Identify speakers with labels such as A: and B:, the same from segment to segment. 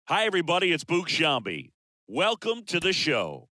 A: Hi, everybody. It's Boog Shambi. Welcome to the show.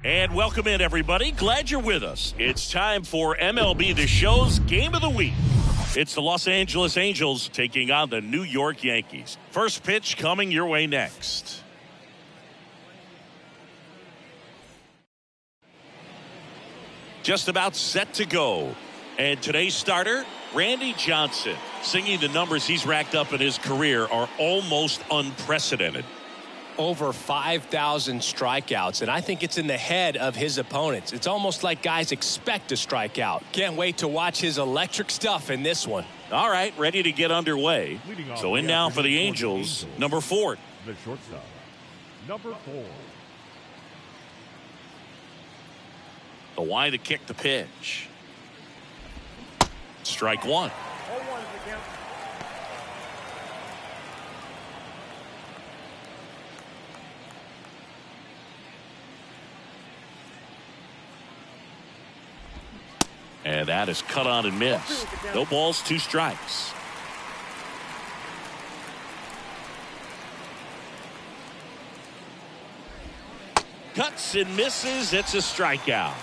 A: And welcome in, everybody. Glad you're with us. It's time for MLB The Show's Game of the Week. It's the Los Angeles Angels taking on the New York Yankees. First pitch coming your way next. Just about set to go. And today's starter, Randy Johnson. Singing, the numbers he's racked up in his career are almost unprecedented.
B: Over 5,000 strikeouts, and I think it's in the head of his opponents. It's almost like guys expect to strike out. Can't wait to watch his electric stuff in this one.
A: All right, ready to get underway. So in now for the Angels, number 4.
C: The shortstop, number 4.
A: The wide to kick the pitch. Strike one. And that is cut on and missed. No balls, 2 strikes. Cuts and misses. It's a strikeout.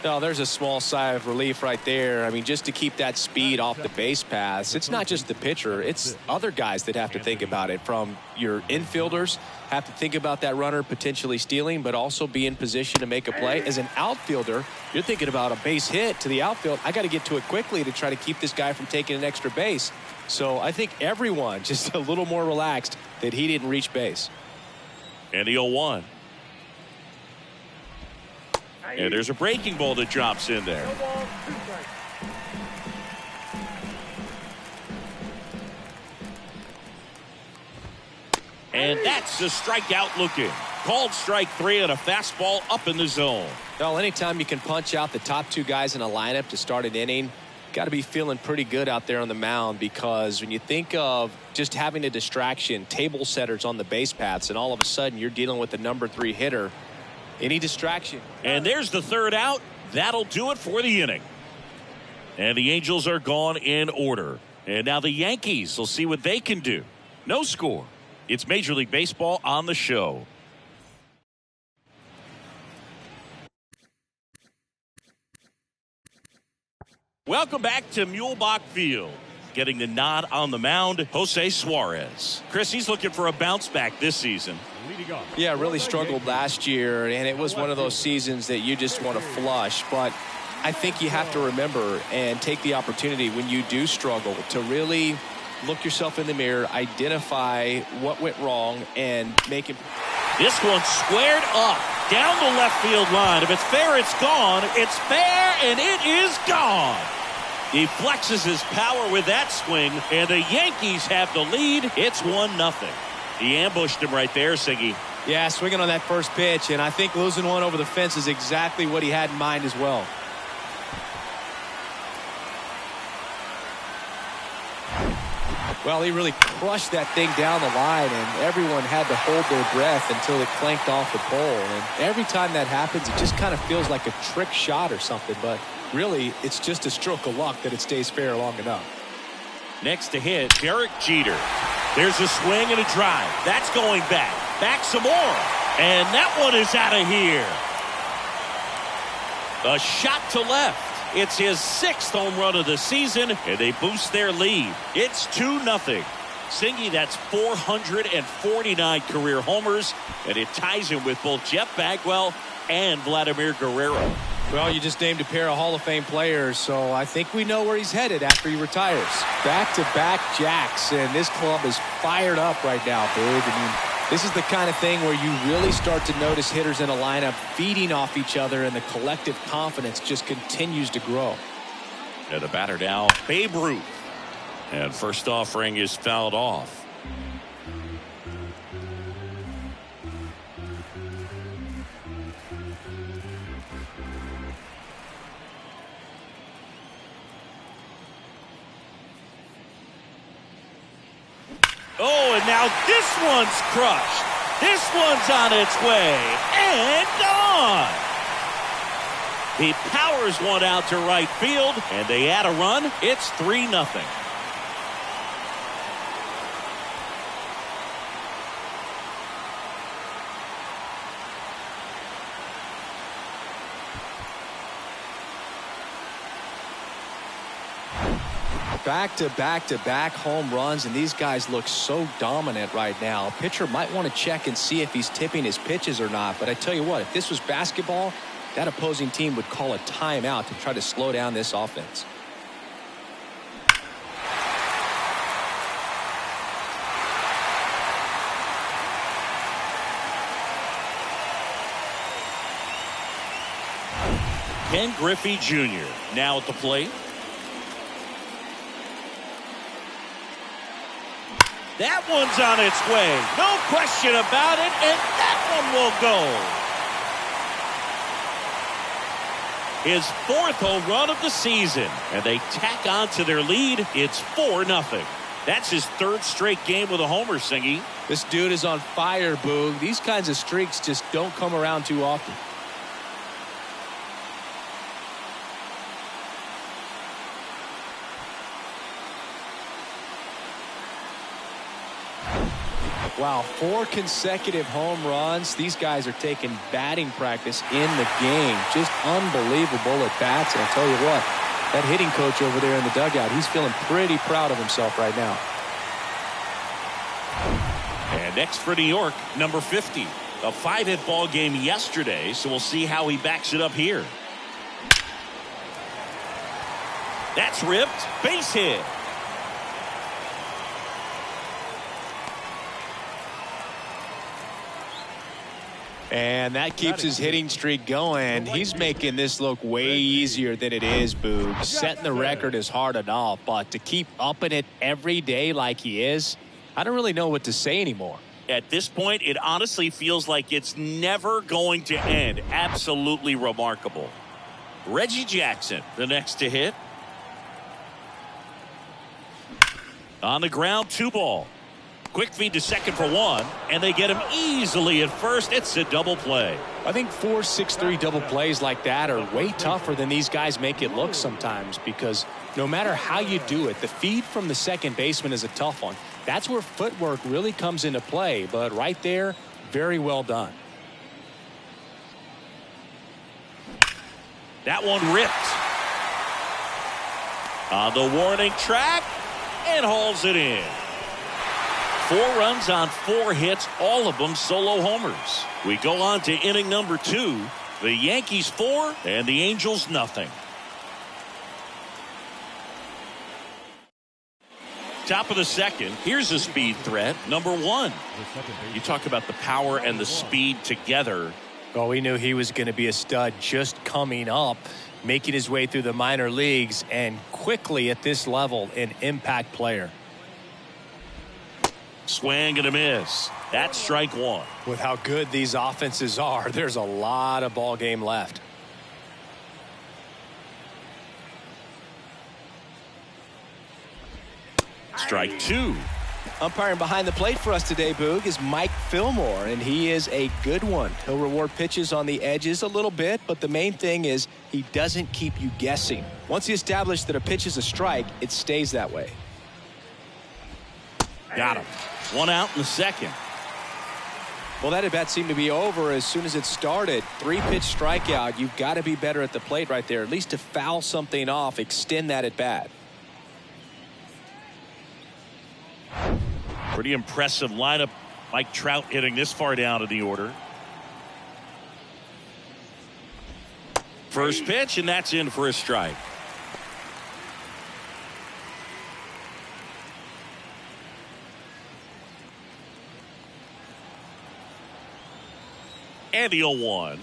B: No, there's a small sigh of relief right there. I mean, just to keep that speed off the base paths. It's not just the pitcher. It's other guys that have to think about it. From your infielders, have to think about that runner potentially stealing, but also be in position to make a play. As an outfielder, you're thinking about a base hit to the outfield. I got to get to it quickly to try to keep this guy from taking an extra base. So I think everyone just a little more relaxed that he didn't reach base.
A: And the 0-1. And there's a breaking ball that drops in there. And that's a strikeout looking. Called strike 3 on a fastball up in the zone.
B: Well, anytime you can punch out the top 2 guys in a lineup to start an inning, got to be feeling pretty good out there on the mound, because when you think of just having a distraction, table setters on the base paths, and all of a sudden you're dealing with the number 3 hitter, any distraction.
A: And there's the 3rd out. That'll do it for the inning. And the Angels are gone in order. And now the Yankees will see what they can do. No score. It's Major League Baseball on the show. Welcome back to Muehlebach Field. Getting the nod on the mound, Jose Suarez. Chris, he's looking for a bounce back this season.
B: Yeah, really struggled last year, and it was one of those seasons that you just want to flush. But I think you have to remember and take the opportunity when you do struggle to really look yourself in the mirror, identify what went wrong, and make it.
A: This one squared up down the left field line. If it's fair, it's gone. It's fair, and it is gone. He flexes his power with that swing, and the Yankees have the lead. It's 1-0. He ambushed him right there, Siggy.
B: Yeah, swinging on that first pitch, and I think losing one over the fence is exactly what he had in mind as well. Well, he really crushed that thing down the line, and everyone had to hold their breath until it clanked off the pole. And every time that happens, it just kind of feels like a trick shot or something, but really, it's just a stroke of luck that it stays fair long enough.
A: Next to hit, Derek Jeter. There's a swing and a drive. That's going back. Back some more. And that one is out of here. A shot to left. It's his 6th home run of the season, and they boost their lead. It's 2-0. Singy, that's 449 career homers, and it ties him with both Jeff Bagwell and Vladimir Guerrero.
B: Well, you just named a pair of Hall of Fame players, so I think we know where he's headed after he retires. Back-to-back jacks, and this club is fired up right now, dude. I mean, this is the kind of thing where you really start to notice hitters in a lineup feeding off each other, and the collective confidence just continues to grow.
A: And the batter now, Babe Ruth. And first offering is fouled off. Oh, and now this one's crushed. This one's on its way and gone. He powers one out to right field, and they add a run. It's 3-0.
B: Back-to-back-to-back home runs, and these guys look so dominant right now. A pitcher might want to check and see if he's tipping his pitches or not, but I tell you what, if this was basketball, that opposing team would call a timeout to try to slow down this offense.
A: Ken Griffey Jr. now at the plate. That one's on its way. No question about it, and that one will go. His 4th home run of the season, and they tack on to their lead. It's 4-0. That's his 3rd straight game with a homer, Singy.
B: This dude is on fire, Boog. These kinds of streaks just don't come around too often. Wow, 4 consecutive home runs. These guys are taking batting practice in the game. Just unbelievable at bats. And I'll tell you what, that hitting coach over there in the dugout, he's feeling pretty proud of himself right now.
A: And next for New York, number 50. A 5-hit ball game yesterday, so we'll see how he backs it up here. That's ripped. Base hit.
B: And that keeps his hitting streak going. He's making this look way easier than it is, Boog. Setting the record is hard enough, but to keep upping it every day like he is, I don't really know what to say anymore.
A: At this point, it honestly feels like it's never going to end. Absolutely remarkable. Reggie Jackson, the next to hit. On the ground, 2 ball. Quick feed to second for 1, and they get him easily at first. It's a double play.
B: I think 4-6-3 double plays like that are way tougher than these guys make it look sometimes, because no matter how you do it, the feed from the second baseman is a tough one. That's where footwork really comes into play, but right there, very well done.
A: That one ripped. On the warning track, and hauls it in. 4 runs on 4 hits, all of them solo homers. We go on to inning number 2. The Yankees 4 and the Angels nothing. Top of the second, here's a speed threat, number 1. You talk about the power and the speed together.
B: Well, we knew he was going to be a stud just coming up, making his way through the minor leagues, and quickly at this level, an impact player.
A: Swing and a miss. That's strike 1.
B: With how good these offenses are, there's a lot of ball game left.
A: Strike 2.
B: Umpiring behind the plate for us today, Boog, is Mike Fillmore, and he is a good one. He'll reward pitches on the edges a little bit, but the main thing is he doesn't keep you guessing. Once he established that a pitch is a strike, it stays that way.
A: Got him. 1 out in the second.
B: Well, that at bat seemed to be over as soon as it started. 3-pitch strikeout. You've got to be better at the plate right there, at least to foul something off, extend that at bat.
A: Pretty impressive lineup. Mike Trout hitting this far down in the order. First pitch, and that's in for a strike. And the 0-1.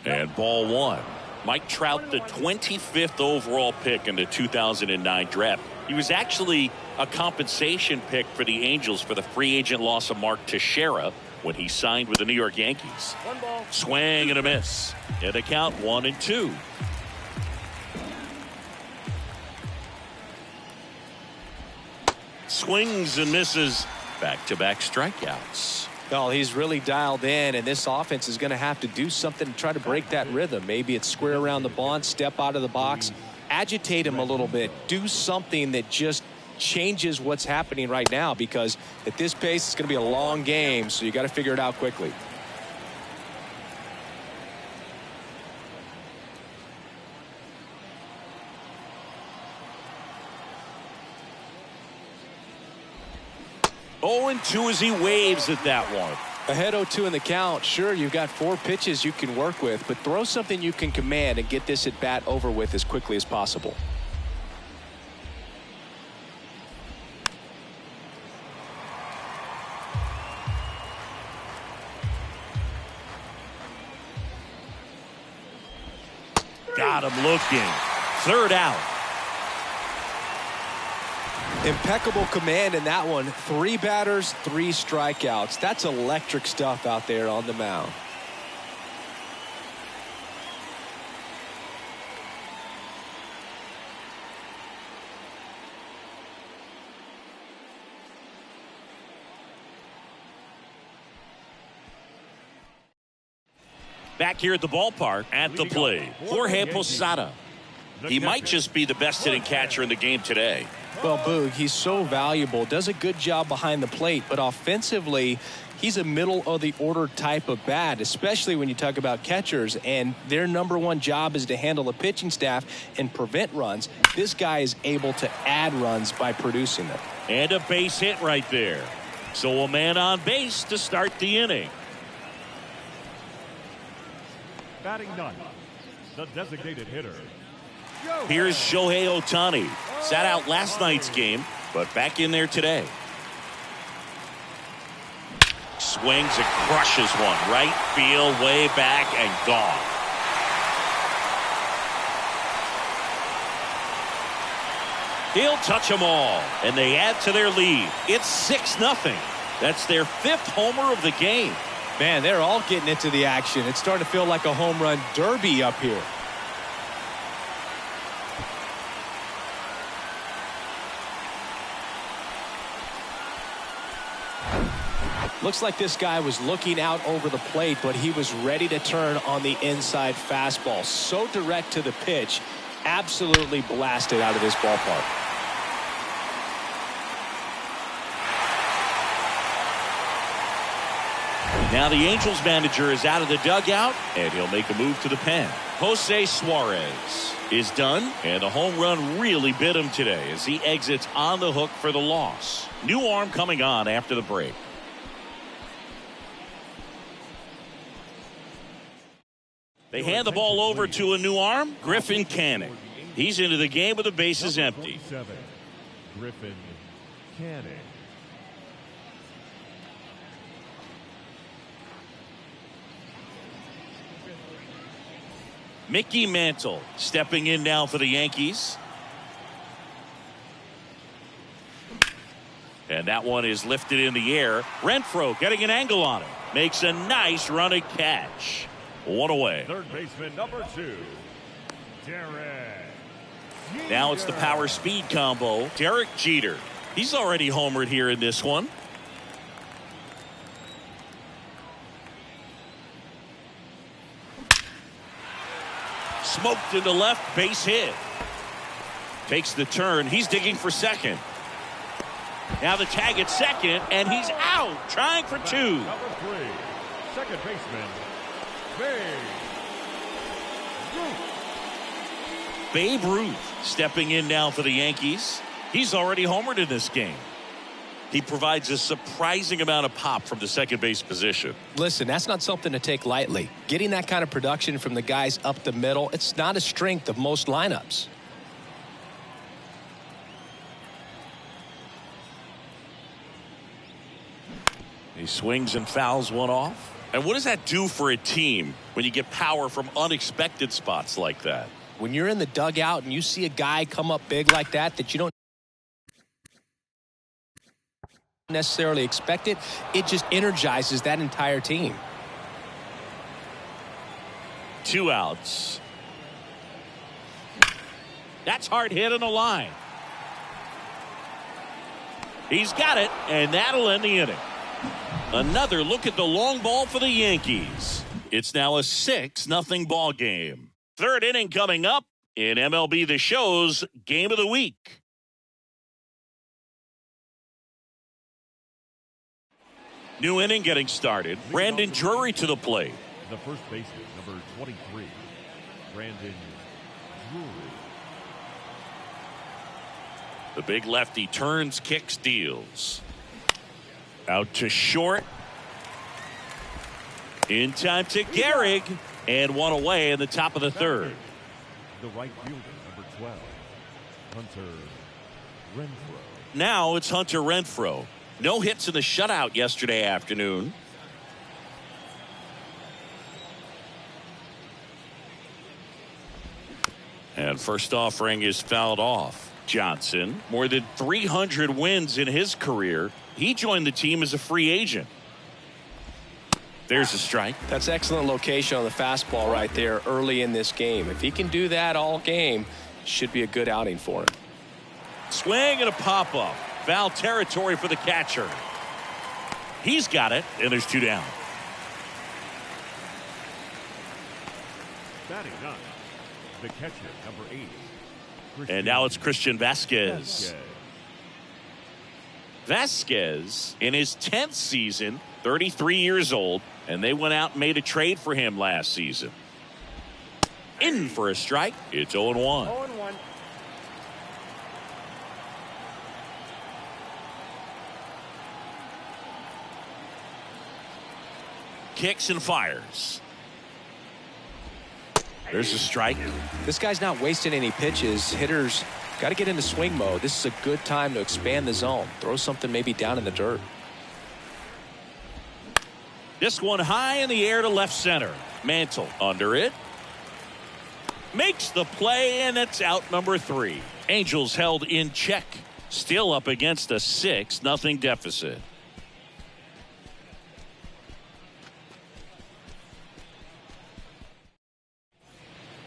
A: And ball 1. Mike Trout, the 25th overall pick in the 2009 draft. He was actually a compensation pick for the Angels for the free agent loss of Mark Teixeira when he signed with the New York Yankees.
B: 1 ball.
A: Swing and a miss. And the count 1-2. Swings and misses. Back-to-back strikeouts.
B: Well, he's really dialed in, and this offense is going to have to do something to try to break that rhythm. Maybe it's square around the bunt, step out of the box, agitate him a little bit, do something that just changes what's happening right now, because at this pace, it's going to be a long game, so you got to figure it out quickly.
A: 0-2 as he waves at that one.
B: Ahead 0-2 in the count. Sure, you've got 4 pitches you can work with, but throw something you can command and get this at bat over with as quickly as possible.
A: Got him looking. Third out.
B: Impeccable command in that one. 3 batters, 3 strikeouts. That's electric stuff out there on the mound.
A: Back here at the ballpark at the plate, Jorge Posada. He might just be the best hitting catcher in the game today.
B: Well, Boog, he's so valuable, does a good job behind the plate, but offensively, he's a middle-of-the-order type of bat, especially when you talk about catchers, and their #1 job is to handle the pitching staff and prevent runs. This guy is able to add runs by producing them.
A: And a base hit right there. So a man on base to start the inning.
C: Batting ninth, the designated hitter.
A: Here's Shohei Ohtani. Sat out last night's game, but back in there today. Swings and crushes one. Right field, way back, and gone. He'll touch them all, and they add to their lead. It's 6-0. That's their 5th homer of the game.
B: Man, they're all getting into the action. It's starting to feel like a home run derby up here. Looks like this guy was looking out over the plate, but he was ready to turn on the inside fastball. So direct to the pitch, absolutely blasted out of this ballpark.
A: Now the Angels manager is out of the dugout, and he'll make a move to the pen. Jose Suarez is done, and the home run really bit him today as he exits on the hook for the loss. New arm coming on after the break. They hand the ball over to a new arm, Griffin Canning. He's into the game with the bases empty.
C: Griffin Canning.
A: Mickey Mantle stepping in now for the Yankees. And that one is lifted in the air. Renfroe getting an angle on it. Makes a nice running catch. One away.
C: Third baseman #2, Derek.
A: Now it's the power speed combo. Derek Jeter. He's already homered here in this one. Smoked into left, base hit. Takes the turn. He's digging for second. Now the tag at second, and he's out, trying for 2.
C: #3, second baseman,
A: Babe Ruth stepping in now for the Yankees. He's already homered in this game. He provides a surprising amount of pop from the second base position.
B: Listen, that's not something to take lightly. Getting that kind of production from the guys up the middle, it's not a strength of most lineups.
A: He swings and fouls one off. And what does that do for a team when you get power from unexpected spots like that?
B: When you're in the dugout and you see a guy come up big like that you don't necessarily expect it, it just energizes that entire team.
A: 2 outs. That's hard hit on the line. He's got it, and that'll end the inning. Another look at the long ball for the Yankees. It's now a 6-0 ball game. Third inning coming up in MLB The Show's Game of the Week. New inning getting started. Brandon Drury to the plate.
C: The first baseman, #23, Brandon Drury.
A: The big lefty turns, kicks, deals. Out to short. In time to Gehrig. And one away in the top of the third.
C: The right fielder, number 12, Hunter Renfroe.
A: Now it's Hunter Renfroe. No hits in the shutout yesterday afternoon. And first offering is fouled off. Johnson, more than 300 wins in his career. He joined the team as a free agent. There's a strike.
B: That's excellent location on the fastball right there early in this game. If he can do that all game, should be a good outing for him.
A: Swing and a pop-up. Foul territory for the catcher. He's got it, and there's 2 down.
C: Batting ninth, the catcher, number 8.
A: And now it's Christian Vasquez. Vasquez, in his 10th season, 33 years old, and they went out and made a trade for him last season. In for a strike. It's 0-1.
C: 0-1.
A: Kicks and fires. There's a strike.
B: This guy's not wasting any pitches. Hitters got to get into swing mode. This is a good time to expand the zone. Throw something maybe down in the dirt.
A: This one high in the air to left center. Mantle under it. Makes the play, and it's out number 3. Angels held in check. Still up against a 6-0 deficit.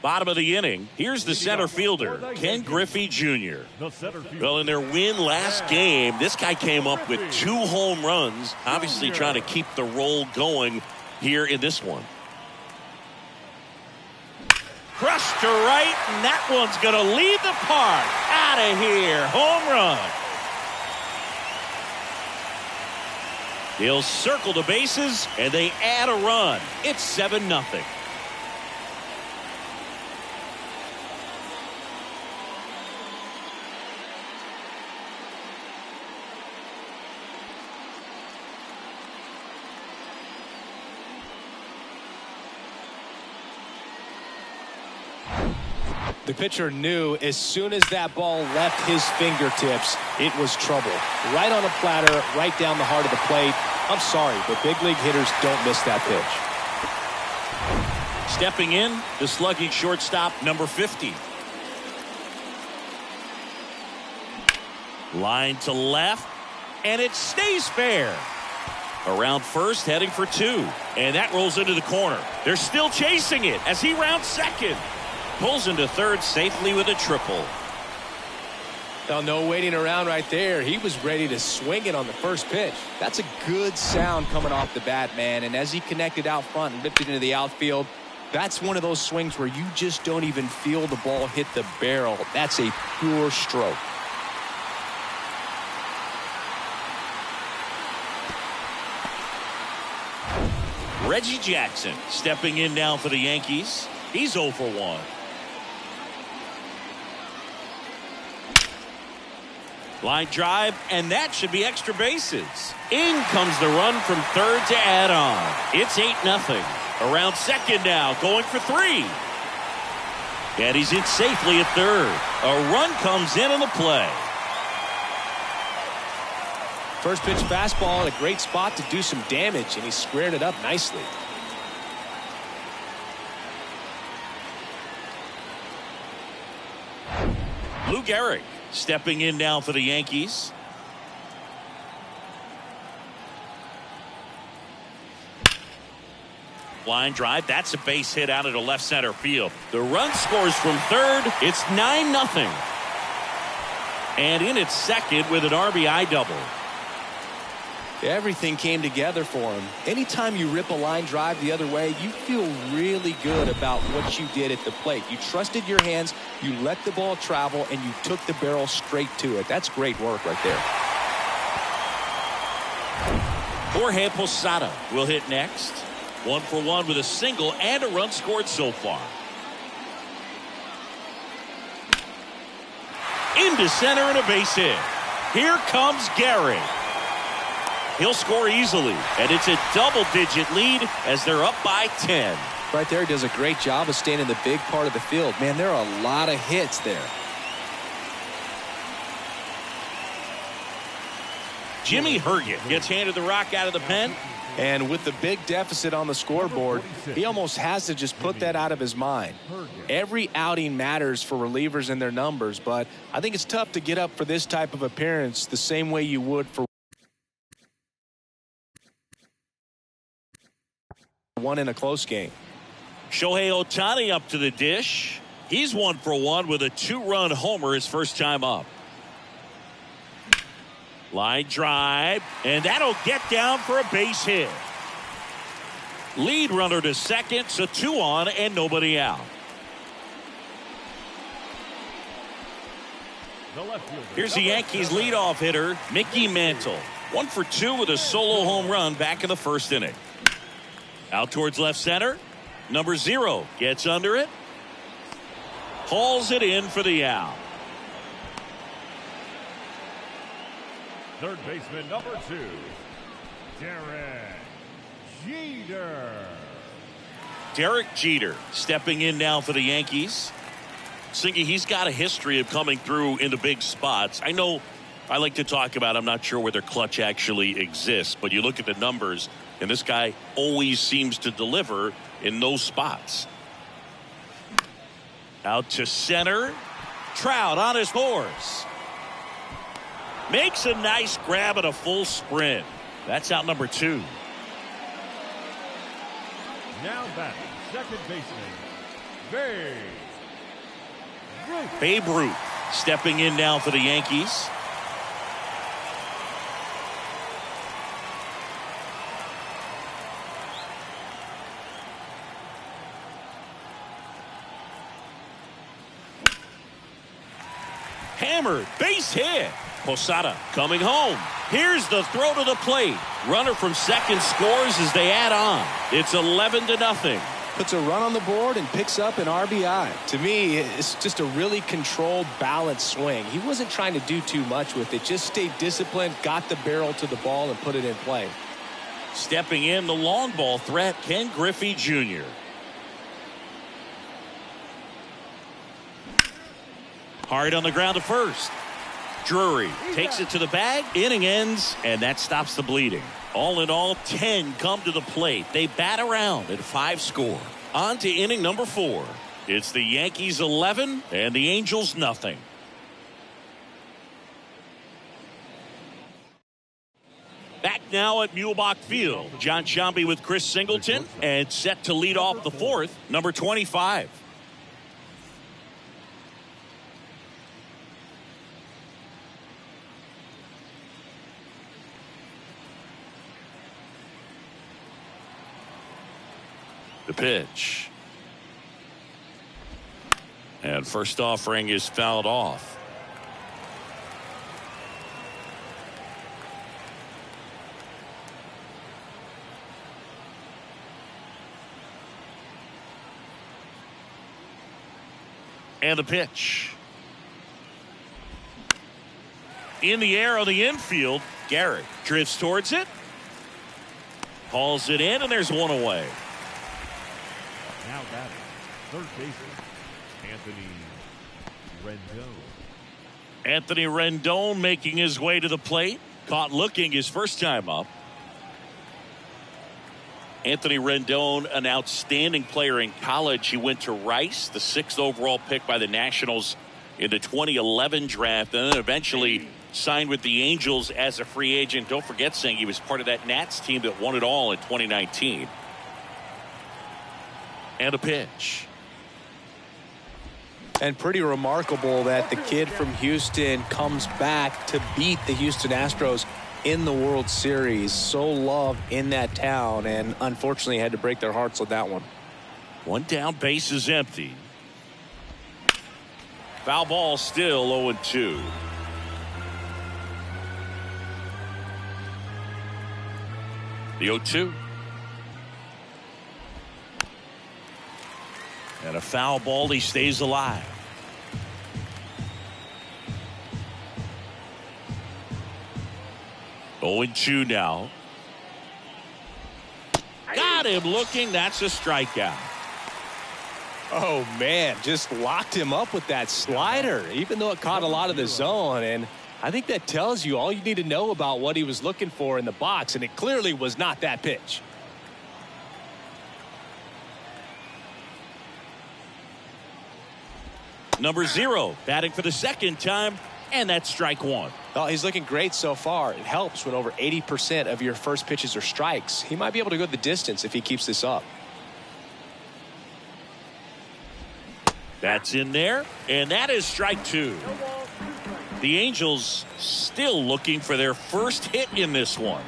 A: Bottom of the inning. Here's the center fielder, Ken Griffey Jr. Well, in their win last game, this guy came up with 2 home runs, obviously trying to keep the roll going here in this one. Crushed to right, and that one's going to leave the park. Out of here. Home run. They'll circle the bases, and they add a run. It's 7-0.
B: The pitcher knew as soon as that ball left his fingertips, it was trouble. Right on a platter, right down the heart of the plate. I'm sorry, but big league hitters don't miss that pitch.
A: Stepping in, the slugging shortstop, number 50. Line to left, and it stays fair. Around first, heading for 2. And that rolls into the corner. They're still chasing it as he rounds second. Pulls into third safely with a triple.
B: Now, no waiting around right there. He was ready to swing it on the first pitch. That's a good sound coming off the bat, man. And as he connected out front and ripped it into the outfield, that's one of those swings where you just don't even feel the ball hit the barrel. That's a pure stroke.
A: Reggie Jackson stepping in now for the Yankees. He's 0 for 1. Line drive, and that should be extra bases. In comes the run from third to add on. It's 8-0. Around second now, going for 3. And he's in safely at third. A run comes in on the play.
B: First pitch fastball in a great spot to do some damage, and he squared it up nicely.
A: Lou Gehrig stepping in now for the Yankees. Line drive. That's a base hit out into left center field. The run scores from third. It's 9-0. And in at second with an RBI double.
B: Everything came together for him. Anytime you rip a line drive the other way, you feel really good about what you did at the plate. You trusted your hands, you let the ball travel, and you took the barrel straight to it. That's great work right there.
A: Jorge Posada will hit next. 1 for 1 with a single and a run scored so far. Into center and a base hit. Here comes Gehrig. He'll score easily, and it's a double-digit lead as they're up by 10.
B: Right there, he does a great job of staying in the big part of the field. Man, there are a lot of hits there.
A: Jimmy Herget gets handed the rock out of the pen.
B: And with the big deficit on the scoreboard, he almost has to just put that out of his mind. Every outing matters for relievers and their numbers, but I think it's tough to get up for this type of appearance the same way you would for one in a close game.
A: Shohei Ohtani up to the dish. He's 1 for 1 with a 2-run homer his first time up. Line drive, and that'll get down for a base hit. Lead runner to second, so 2 on and nobody out. Here's the Yankees leadoff hitter, Mickey Mantle. 1 for 2 with a solo home run back in the first inning. Out towards left center. Number 0 gets under it. Hauls it in for the out.
C: Third baseman number 2, Derek Jeter.
A: Derek Jeter stepping in now for the Yankees. Singy, he's got a history of coming through in the big spots. I know I like to talk about, I'm not sure whether clutch actually exists, but you look at the numbers, and this guy always seems to deliver in those spots. Out to center. Trout on his horse. Makes a nice grab at a full sprint. That's out number 2.
C: Now batting, second baseman,
A: Babe Ruth stepping in now for the Yankees. Hammered, base hit. Posada coming home. Here's the throw to the plate. Runner from second scores as they add on. It's 11-0.
B: Puts a run on the board and picks up an RBI. To me, it's just a really controlled, balanced swing. He wasn't trying to do too much with it. Just stayed disciplined, got the barrel to the ball, and put it in play.
A: Stepping in, the long ball threat, Ken Griffey Jr. Hard on the ground to first. Drury takes it to the bag. Inning ends, and that stops the bleeding. All in all, 10 come to the plate. They bat around at 5 score. On to inning number 4. It's the Yankees 11 and the Angels nothing. Back now at Muehlebach Field. John Sciambi with Chris Singleton, and set to lead off the 4th, number 25. The pitch. And first offering is fouled off. And the pitch. In the air on the infield, Garrett drifts towards it. Hauls it in, and there's one away.
C: Now batting, third baseman, Anthony Rendon.
A: Anthony Rendon making his way to the plate. Caught looking his first time up. Anthony Rendon, an outstanding player in college. He went to Rice, the 6th overall pick by the Nationals in the 2011 draft, and then eventually signed with the Angels as a free agent. Don't forget, saying he was part of that Nats team that won it all in 2019. And a pitch.
B: And pretty remarkable that the kid from Houston comes back to beat the Houston Astros in the World Series. So loved in that town, and unfortunately had to break their hearts with that one.
A: One down, base is empty. Foul ball, still 0-2. The 0-2. And a foul ball, he stays alive. 0-2 now. Got him looking. That's a strikeout.
B: Oh, man, just locked him up with that slider, even though it caught a lot of the zone. And I think that tells you all you need to know about what he was looking for in the box, and it clearly was not that pitch.
A: Number 0, batting for the second time, and that's strike 1.
B: Oh, he's looking great so far. It helps when over 80% of your first pitches are strikes. He might be able to go the distance if he keeps this up.
A: That's in there, and that is strike 2. The Angels still looking for their first hit in this one.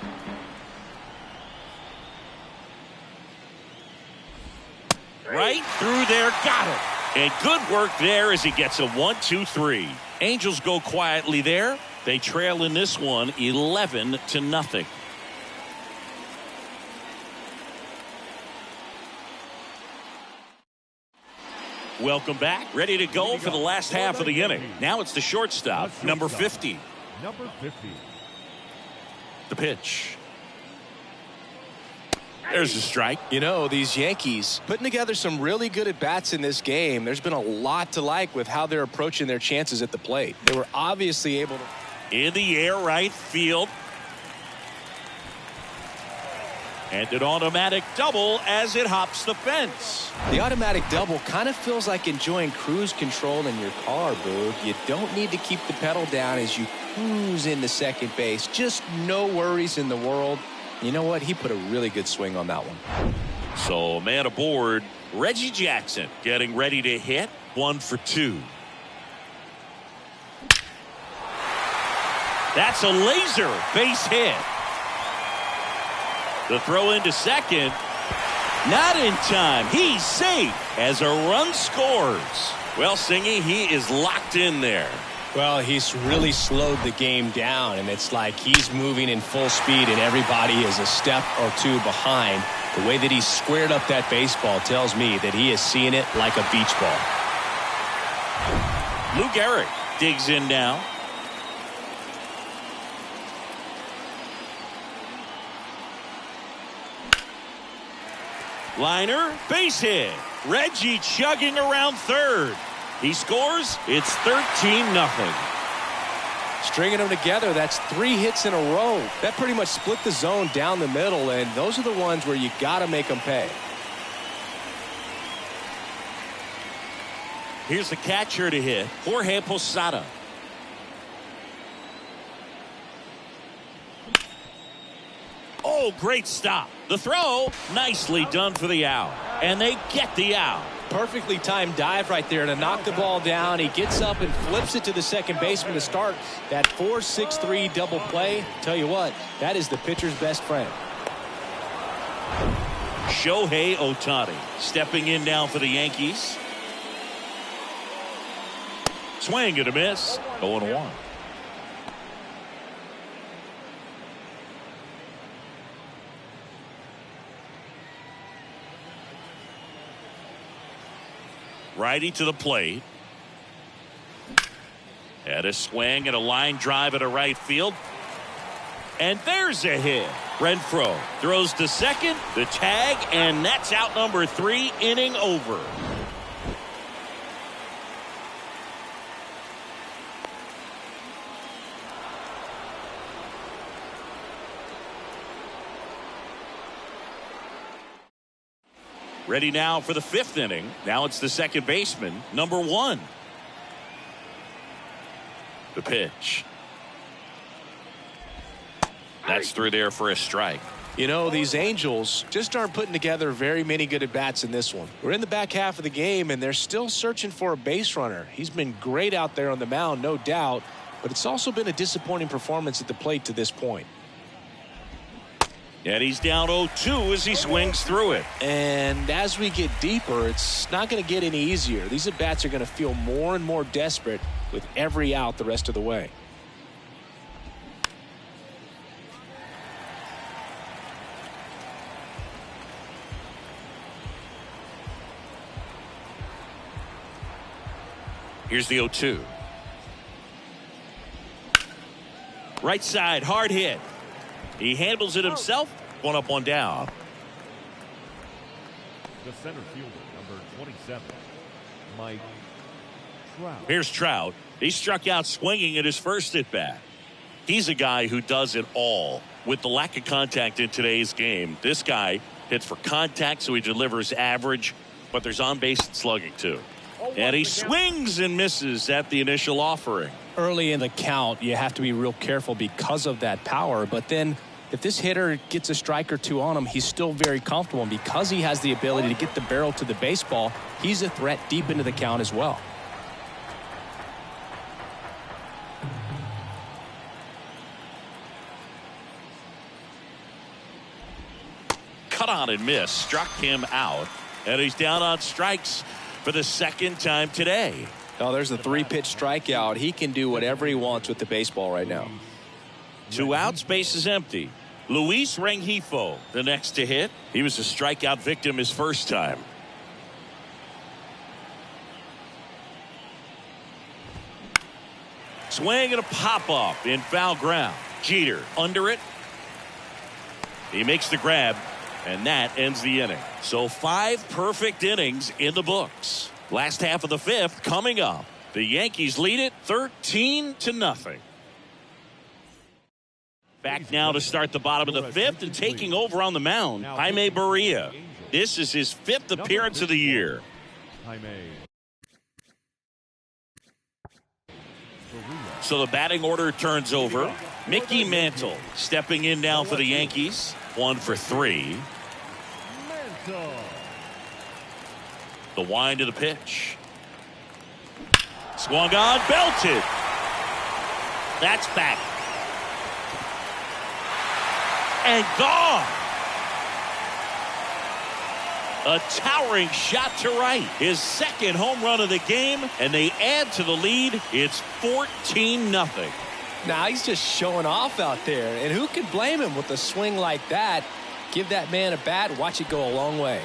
A: Right through there, got it. And good work there as he gets a 1-2-3. Angels go quietly there. They trail in this one 11-0. Welcome back. Ready to go for the last half of the inning. Now it's the shortstop, number 50.
C: Number 50.
A: The pitch. There's a strike.
B: You know, these Yankees putting together some really good at-bats in this game. There's been a lot to like with how they're approaching their chances at the plate. They were obviously able to...
A: In the air, right field. And an automatic double as it hops the fence.
B: The automatic double kind of feels like enjoying cruise control in your car, Boog. You don't need to keep the pedal down as you cruise into second base. Just no worries in the world. You know what? He put a really good swing on that one.
A: So, man aboard, Reggie Jackson getting ready to hit. 1 for 2. That's a laser base hit. The throw into second. Not in time. He's safe as a run scores. Well, Singy, he is locked in there.
B: Well, he's really slowed the game down, and it's like he's moving in full speed, and everybody is a step or two behind. The way that he squared up that baseball tells me that he is seeing it like a beach ball.
A: Lou Gehrig digs in now. Liner, base hit. Reggie chugging around third. He scores. It's 13-0.
B: Stringing them together, that's 3 hits in a row. That pretty much split the zone down the middle, and those are the ones where you got to make them pay.
A: Here's the catcher to hit, Jorge Posada. Oh, great stop. The throw, nicely done for the out. And they get the out.
B: Perfectly timed dive right there to knock the ball down. He gets up and flips it to the second baseman to start that 4-6-3 double play. Tell you what, that is the pitcher's best friend.
A: Shohei Ohtani stepping in now for the Yankees. Swing and a miss. 0-1. Righty to the plate. Had a swing and a line drive at a right field. And there's a hit. Renfroe throws to second, the tag, and that's out number 3, inning over. Ready now for the 5th inning. Now it's the second baseman, number 1. The pitch. That's through there for a strike.
B: You know, these Angels just aren't putting together very many good at-bats in this one. We're in the back half of the game, and they're still searching for a base runner. He's been great out there on the mound, no doubt, but it's also been a disappointing performance at the plate to this point.
A: And he's down 0-2 as he swings through it.
B: And as we get deeper, it's not going to get any easier. These at-bats are going to feel more and more desperate with every out the rest of the way.
A: Here's the 0-2. Right side, hard hit. He handles it himself. One up, one down.
C: The center fielder, number 27, Mike Trout.
A: Here's Trout. He struck out swinging at his first at bat. He's a guy who does it all. With the lack of contact in today's game, this guy hits for contact, so he delivers average, but there's on base and slugging too. And he swings and misses at the initial offering.
B: Early in the count, you have to be real careful because of that power. But then if this hitter gets a strike or two on him, he's still very comfortable. And because he has the ability to get the barrel to the baseball, he's a threat deep into the count as well.
A: Cut on and miss. Struck him out. And he's down on strikes for the second time today.
B: Oh, there's a 3-pitch strikeout. He can do whatever he wants with the baseball right now.
A: 2 outs, base is empty. Luis Rengifo, the next to hit. He was a strikeout victim his first time. Swing and a pop-up in foul ground. Jeter under it. He makes the grab, and that ends the inning. So 5 perfect innings in the books. Last half of the 5th coming up. The Yankees lead it 13-0. Back now to start the bottom of the 5th and taking over on the mound, Jaime Barria. This is his 5th appearance of the year. So the batting order turns over. Mickey Mantle stepping in now for the Yankees. 1 for 3. The wind of the pitch. Swung on, belted. That's back. And gone. A towering shot to right. His second home run of the game, and they add to the lead. It's 14-0.
B: Now he's just showing off out there, and who can blame him with a swing like that? Give that man a bat, watch it go a long way.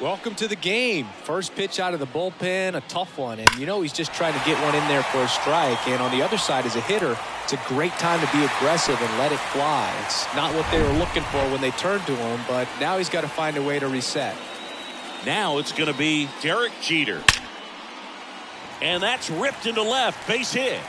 B: Welcome to the game. First pitch out of the bullpen, a tough one. And you know he's just trying to get one in there for a strike. And on the other side, as a hitter, it's a great time to be aggressive and let it fly. It's not what they were looking for when they turned to him, but now he's got to find a way to reset.
A: Now it's going to be Derek Jeter. And that's ripped into left. Base hit.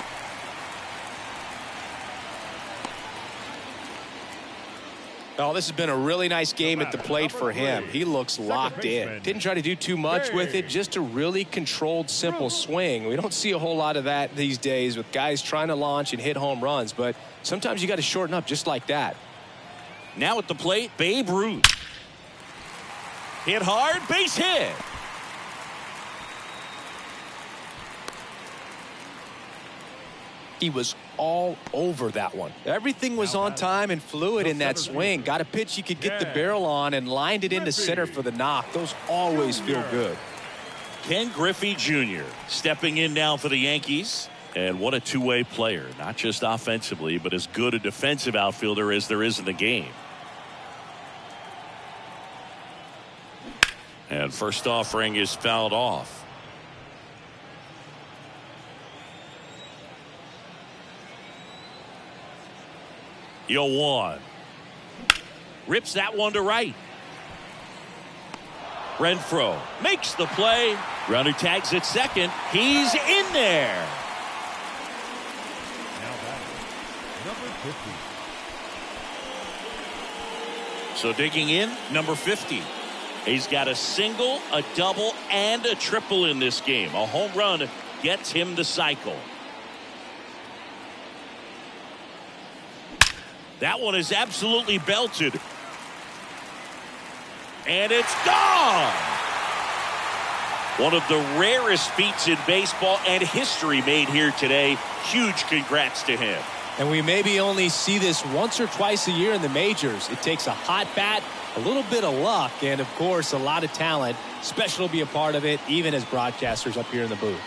B: Oh, this has been a really nice game at the plate for him. He looks locked in. Didn't try to do too much with it, just a really controlled, simple swing. We don't see a whole lot of that these days with guys trying to launch and hit home runs, but sometimes you got to shorten up just like that.
A: Now at the plate, Babe Ruth. Hit hard, base hit.
B: He was all over that one. Everything was on time and fluid in that swing. Got a pitch you could get the barrel on and lined it into center for the knock. Those always feel good.
A: Ken Griffey Jr. stepping in now for the Yankees. And what a two-way player. Not just offensively, but as good a defensive outfielder as there is in the game. And first offering is fouled off. 0-1. Rips that one to right. Renfroe makes the play. Runner tags at second. He's in there.
C: Now batting, number 50.
A: So digging in, number 50. He's got a single, a double, and a triple in this game. A home run gets him the cycle. That one is absolutely belted. And it's gone. One of the rarest feats in baseball and history made here today. Huge congrats to him.
B: And we maybe only see this once or twice a year in the majors. It takes a hot bat, a little bit of luck, and of course a lot of talent. Special to be a part of it, even as broadcasters up here in the booth.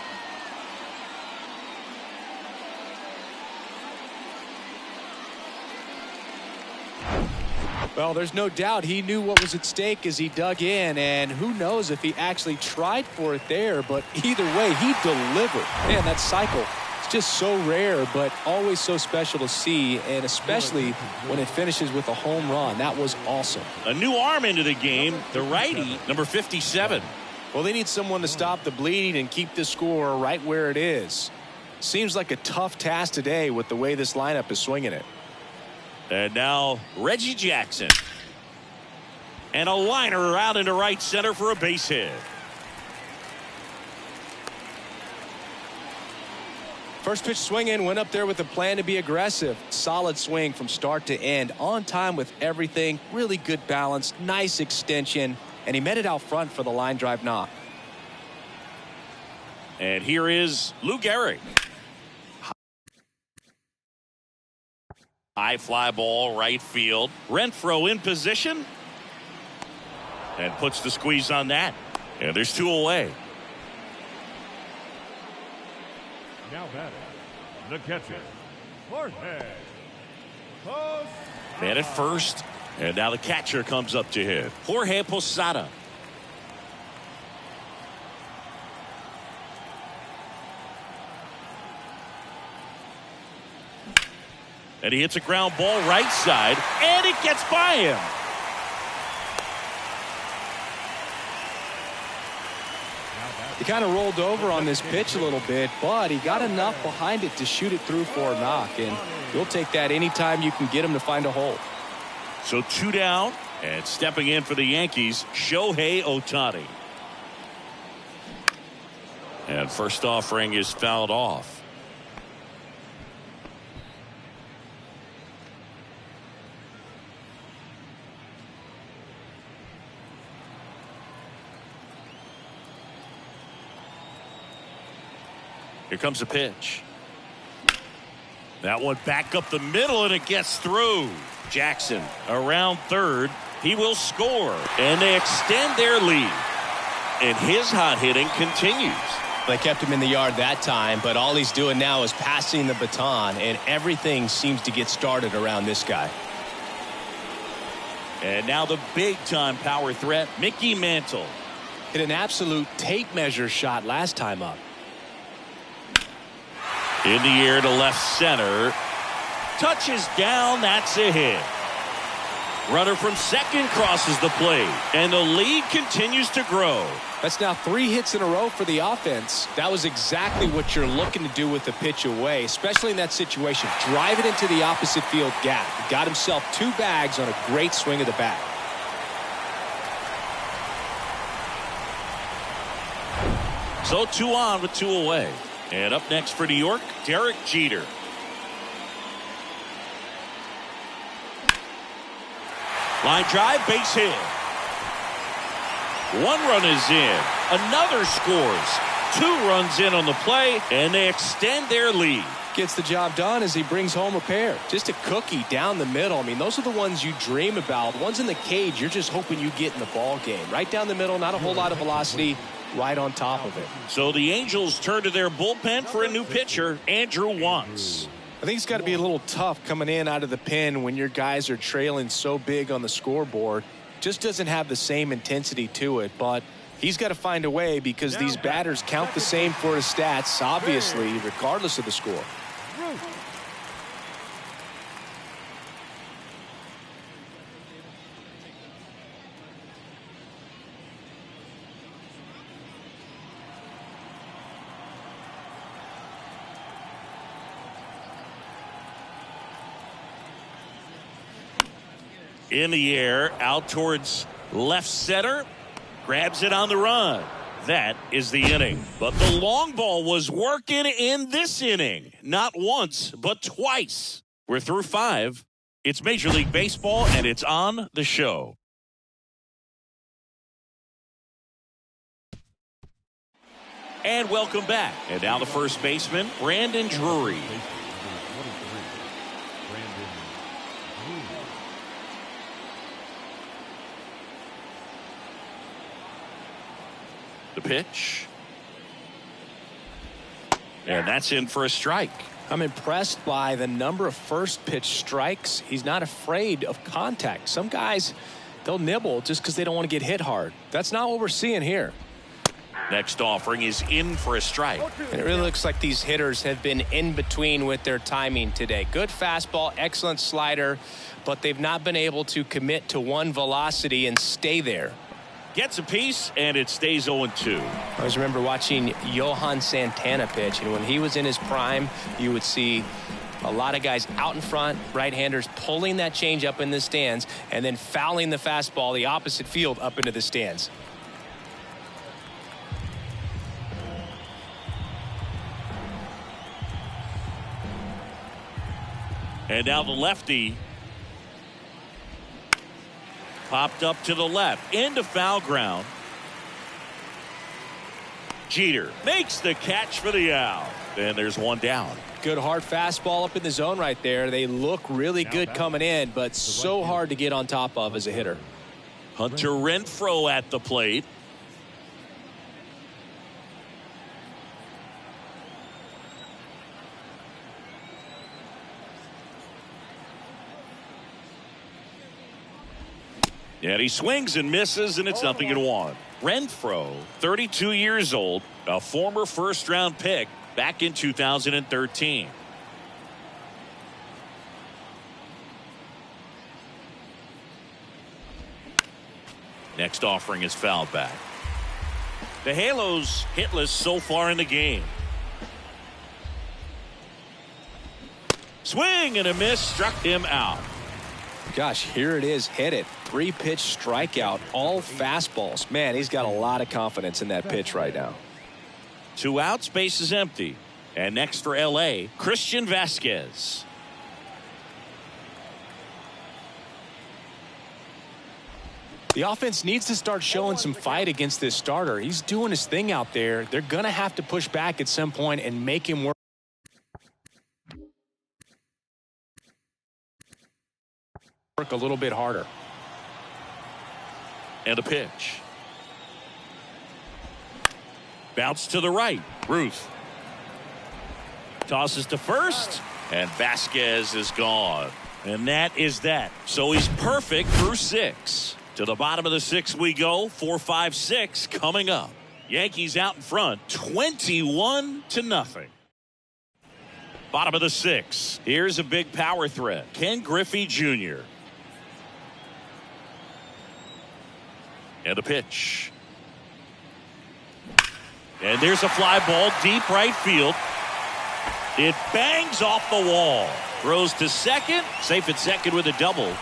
B: Well, there's no doubt he knew what was at stake as he dug in, and who knows if he actually tried for it there, but either way, he delivered. Man, that cycle is just so rare, but always so special to see, and especially when it finishes with a home run. That was awesome.
A: A new arm into the game, the righty, number 57.
B: Well, they need someone to stop the bleeding and keep the score right where it is. Seems like a tough task today with the way this lineup is swinging it.
A: And now Reggie Jackson. And a liner out into right center for a base hit.
B: First pitch swinging, went up there with a plan to be aggressive. Solid swing from start to end. On time with everything. Really good balance. Nice extension. And he met it out front for the line drive knock.
A: And here is Lou Gehrig. High fly ball, right field. Renfroe in position. And puts the squeeze on that. And there's 2 away.
C: Now batting, the catcher, Jorge.
A: Man at first. And now the catcher comes up to hit. Jorge Posada. And he hits a ground ball right side. And it gets by him.
B: He kind of rolled over on this pitch a little bit, but he got enough behind it to shoot it through for a knock. And you'll take that anytime you can get him to find a hole.
A: So 2 down, and stepping in for the Yankees, Shohei Ohtani. And first offering is fouled off. Here comes a pitch. That one back up the middle, and it gets through. Jackson around third. He will score, and they extend their lead. And his hot hitting continues.
B: They kept him in the yard that time, but all he's doing now is passing the baton, and everything seems to get started around this guy.
A: And now the big-time power threat, Mickey Mantle.
B: Hit an absolute tape measure shot last time up.
A: In the air to left center. Touches down. That's a hit. Runner from second crosses the plate. And the lead continues to grow.
B: That's now 3 hits in a row for the offense. That was exactly what you're looking to do with the pitch away, especially in that situation. Drive it into the opposite field gap. He got himself 2 bags on a great swing of the bat.
A: So 2 on with 2 away. And up next for New York, Derek Jeter. Line drive, base hit. 1 run is in. Another scores. 2 runs in on the play, and they extend their lead.
B: Gets the job done as he brings home a pair. Just a cookie down the middle. I mean, those are the ones you dream about. Ones in the cage, you're just hoping you get in the ball game. Right down the middle, not a whole lot of velocity. Right on top of it.
A: So the Angels turn to their bullpen for a new pitcher, Andrew Wantz.
B: I think it's got to be a little tough coming in out of the pen when your guys are trailing so big on the scoreboard. Just doesn't have the same intensity to it, but he's got to find a way because these batters count the same for his stats, obviously, regardless of the score.
A: In the air, out towards left center. Grabs it on the run. That is the inning. But the long ball was working in this inning. Not once, but twice. We're through 5. It's Major League Baseball, and it's on the show. And welcome back. And now the first baseman, Brandon Drury. The pitch. And that's in for a strike.
B: I'm impressed by the number of first pitch strikes. He's not afraid of contact. Some guys, they'll nibble just because they don't want to get hit hard. That's not what we're seeing here.
A: Next offering is in for a strike.
B: And it really looks like these hitters have been in between with their timing today. Good fastball, excellent slider, but they've not been able to commit to one velocity and stay there.
A: Gets a piece, and it stays 0-2.
B: I always remember watching Johan Santana pitch, and when he was in his prime, you would see a lot of guys out in front, right-handers pulling that change up in the stands, and then fouling the fastball the opposite field up into the stands.
A: And now the lefty popped up to the left into foul ground. Jeter makes the catch for the out, and there's one down.
B: Good hard fastball up in the zone right there. They look really good coming in, but so hard to get on top of as a hitter.
A: Hunter Renfroe at the plate. And he swings and misses, and it's 0-1. Renfroe, 32 years old, a former first-round pick back in 2013. Next offering is fouled back. The Halos hitless so far in the game. Swing and a miss, struck him out.
B: Gosh, here it is, hit it. 3-pitch strikeout, all fastballs. Man, he's got a lot of confidence in that pitch right now.
A: 2 outs, base is empty. And next for L.A., Christian Vasquez.
B: The offense needs to start showing some fight against this starter. He's doing his thing out there. They're going to have to push back at some point and make him work a little bit harder.
A: And a pitch. Bounce to the right. Ruth tosses to first, and Vasquez is gone. And that is that. So he's perfect through 6. To the bottom of the 6th we go. 4, 5, 6 coming up. Yankees out in front, 21-0. Bottom of the 6th. Here's a big power threat. Ken Griffey Jr. And a pitch. And there's a fly ball deep right field. It bangs off the wall. Throws to second. Safe at second with a double.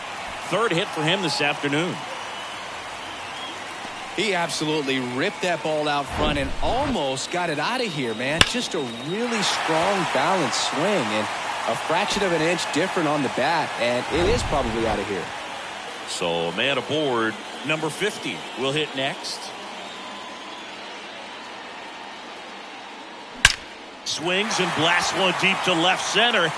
A: 3rd hit for him this afternoon.
B: He absolutely ripped that ball out front and almost got it out of here, man. Just a really strong, balanced swing, and a fraction of an inch different on the bat, and it is probably out of here.
A: So a man aboard. Number 50 will hit next. Swings and blasts one deep to left center.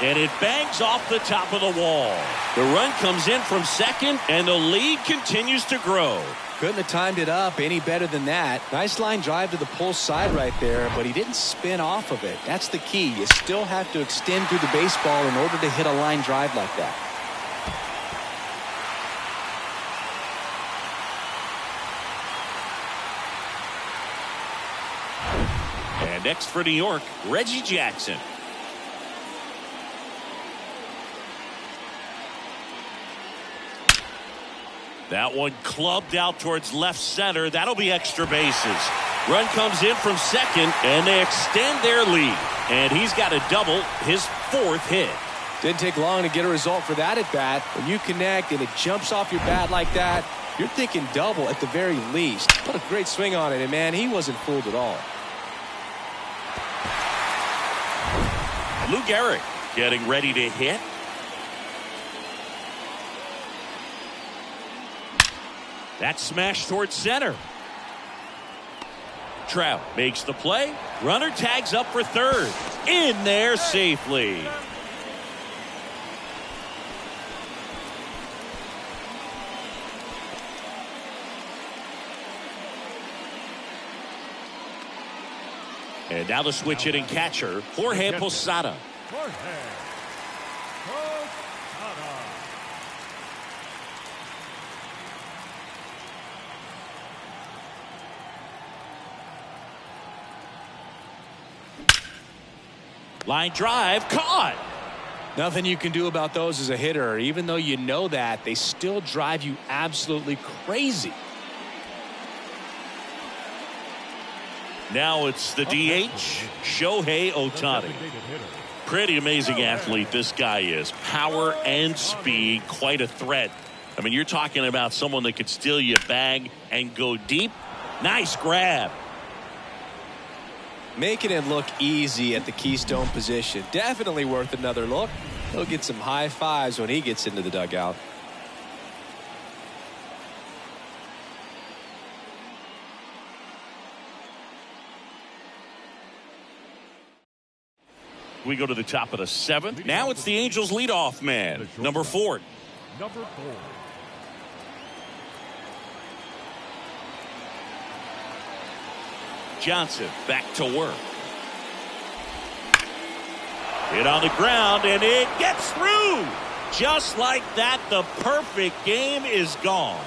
A: And it bangs off the top of the wall. The run comes in from second, and the lead continues to grow.
B: Couldn't have timed it up any better than that. Nice line drive to the pull side right there, but he didn't spin off of it. That's the key. You still have to extend through the baseball in order to hit a line drive like that.
A: And next for New York, Reggie Jackson. That one clubbed out towards left center. That'll be extra bases. Run comes in from second, and they extend their lead. And he's got a double, his 4th hit.
B: Didn't take long to get a result for that at bat. When you connect and it jumps off your bat like that, you're thinking double at the very least. What a great swing on it, and man, he wasn't fooled at all.
A: Lou Gehrig getting ready to hit. That smash towards center. Trout makes the play. Runner tags up for 3rd. In there safely. And now the switch hitting catcher, Jorge Posada. Line drive, caught.
B: Nothing you can do about those as a hitter. Even though you know that, they still drive you absolutely crazy.
A: Now it's the DH, Shohei Ohtani. Pretty amazing athlete this guy is. Power and speed, quite a threat. I mean, you're talking about someone that could steal your bag and go deep. Nice grab.
B: Making it look easy at the keystone position. Definitely worth another look. He'll get some high fives when he gets into the dugout.
A: We go to the top of the 7th. Now it's the Angels leadoff man, number 4.
C: Number 4.
A: Johnson back to work. Hit on the ground, and it gets through. Just like that, the perfect game is gone.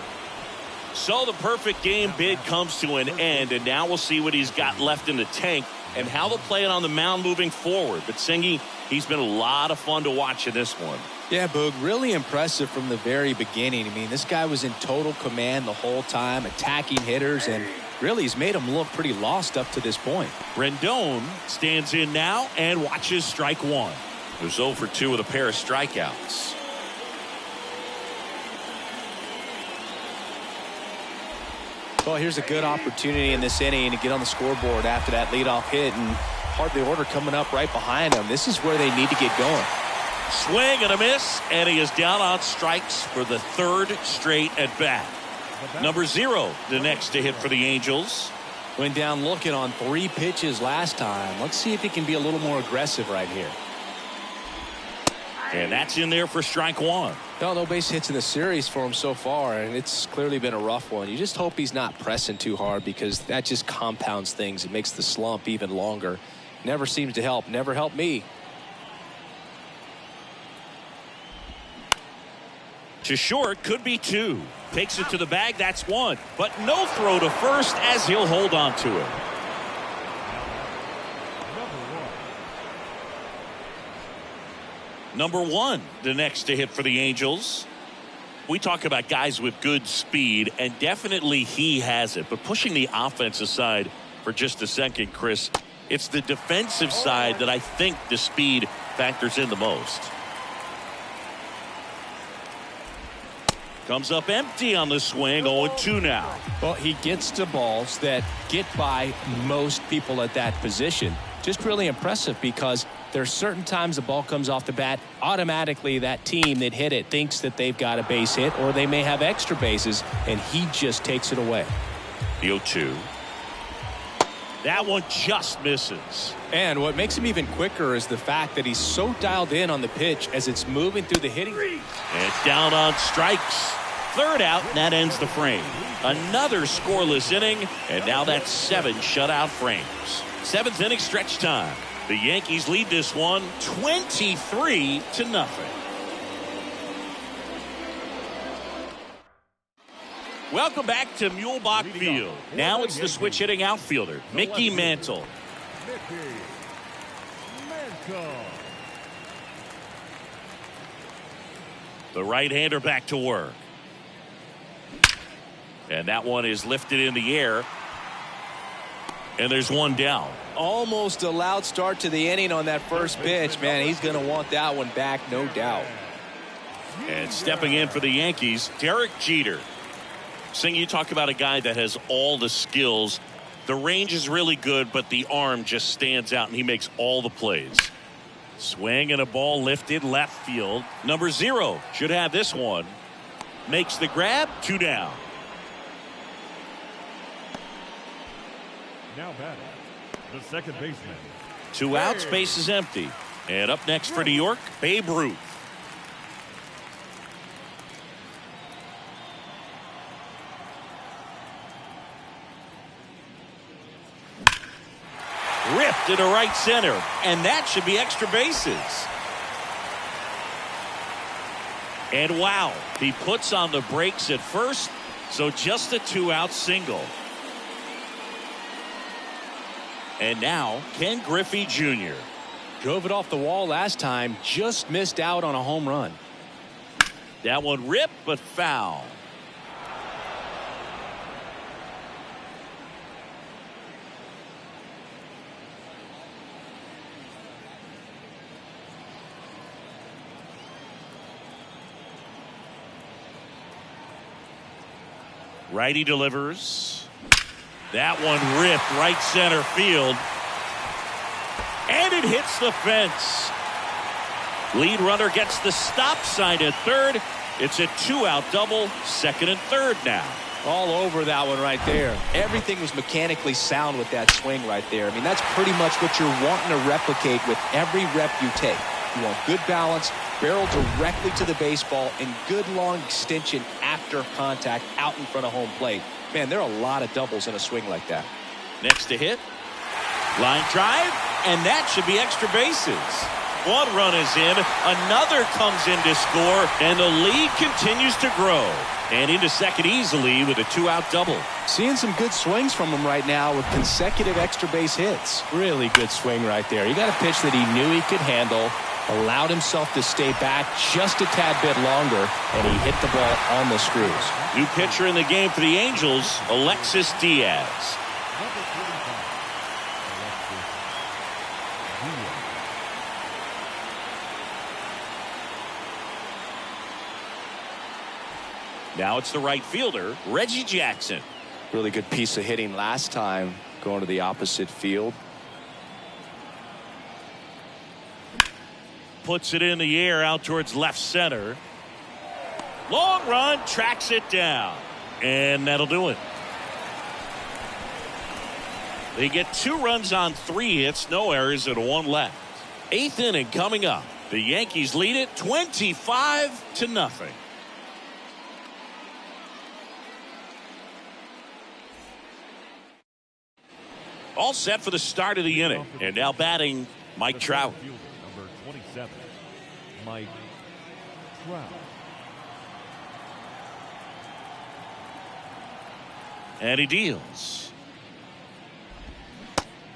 A: So the perfect game bid comes to an end, and now we'll see what he's got left in the tank and how they'll play it on the mound moving forward. But Singy, he's been a lot of fun to watch in this one.
B: Yeah, Boog, really impressive from the very beginning. I mean, this guy was in total command the whole time, attacking hitters, and really he's made them look pretty lost up to this point.
A: Rendon stands in now and watches strike 1. There's 0 for 2 with a pair of strikeouts.
B: Well, here's a good opportunity in this inning to get on the scoreboard after that leadoff hit, and part of the order coming up right behind him. This is where they need to get going.
A: Swing and a miss, and he is down on strikes for the 3rd straight at bat. Number 0, the next to hit for the Angels.
B: Went down looking on 3 pitches last time. Let's see if he can be a little more aggressive right here.
A: And that's in there for strike 1.
B: No base hits in the series for him so far, and it's clearly been a rough one. You just hope he's not pressing too hard, because that just compounds things. It makes the slump even longer. Never seems to help. Never helped me.
A: To short, could be 2. Takes it to the bag, that's 1. But no throw to first as he'll hold on to it. Number 1, the next to hit for the Angels. We talk about guys with good speed, and definitely he has it. But pushing the offense aside for just a second, Chris, it's the defensive side that I think the speed factors in the most. Comes up empty on the swing, 0-2 now.
B: Well, he gets to balls that get by most people at that position. Just really impressive, because there's certain times the ball comes off the bat, automatically that team that hit it thinks that they've got a base hit, or they may have extra bases, and he just takes it away.
A: The 0-2. That one just misses.
B: And what makes him even quicker is the fact that he's so dialed in on the pitch as it's moving through the hitting.
A: And down on strikes. 3rd out, and that ends the frame. Another scoreless inning, and now that's 7 shutout frames. 7th inning stretch time. The Yankees lead this one 23-0. Welcome back to Muehlebach Field. Now it's the switch hitting outfielder, Mickey Mantle. The right-hander back to work. And that one is lifted in the air. And there's 1 down.
B: Almost a loud start to the inning on that first pitch. Man, he's going to want that one back, no doubt.
A: And stepping in for the Yankees, Derek Jeter. Sing, you talk about a guy that has all the skills. The range is really good, but the arm just stands out, and he makes all the plays. Swing and a ball lifted left field. Number 0 should have this one. Makes the grab, 2 down.
C: Now batting, the second baseman.
A: 2 outs, base is empty. And up next for New York, Babe Ruth. Ripped into right center, and that should be extra bases. And wow, he puts on the brakes at first, so just a 2-out single. And now Ken Griffey Jr.
B: Drove it off the wall last time, just missed out on a home run.
A: That one ripped, but foul. Righty delivers. That one ripped right center field. And it hits the fence. Lead runner gets the stop sign at third. It's a two-out double, second and third now.
B: All over that one right there. Everything was mechanically sound with that swing right there. I mean, that's pretty much what you're wanting to replicate with every rep you take. You want good balance, barrel directly to the baseball, and good long extension after contact out in front of home plate. Man, there are a lot of doubles in a swing like that.
A: Next to hit. Line drive, and that should be extra bases. One run is in, another comes in to score, and the lead continues to grow. And into second easily with a two-out double.
B: Seeing some good swings from him right now with consecutive extra base hits. Really good swing right there. He got a pitch that he knew he could handle, allowed himself to stay back just a tad bit longer, and he hit the ball on the screws.
A: New pitcher in the game for the Angels, Alexis Diaz. Now it's the right fielder, Reggie Jackson.
B: Really good piece of hitting last time, going to the opposite field.
A: Puts it in the air out towards left center. Long run, tracks it down. And that'll do it. They get 2 runs on 3 hits, no errors, and 1 left. 8th inning coming up. The Yankees lead it 25-0. All set for the start of the inning. And now batting, Mike Trout.
C: Number 27, Mike Trout.
A: And he deals.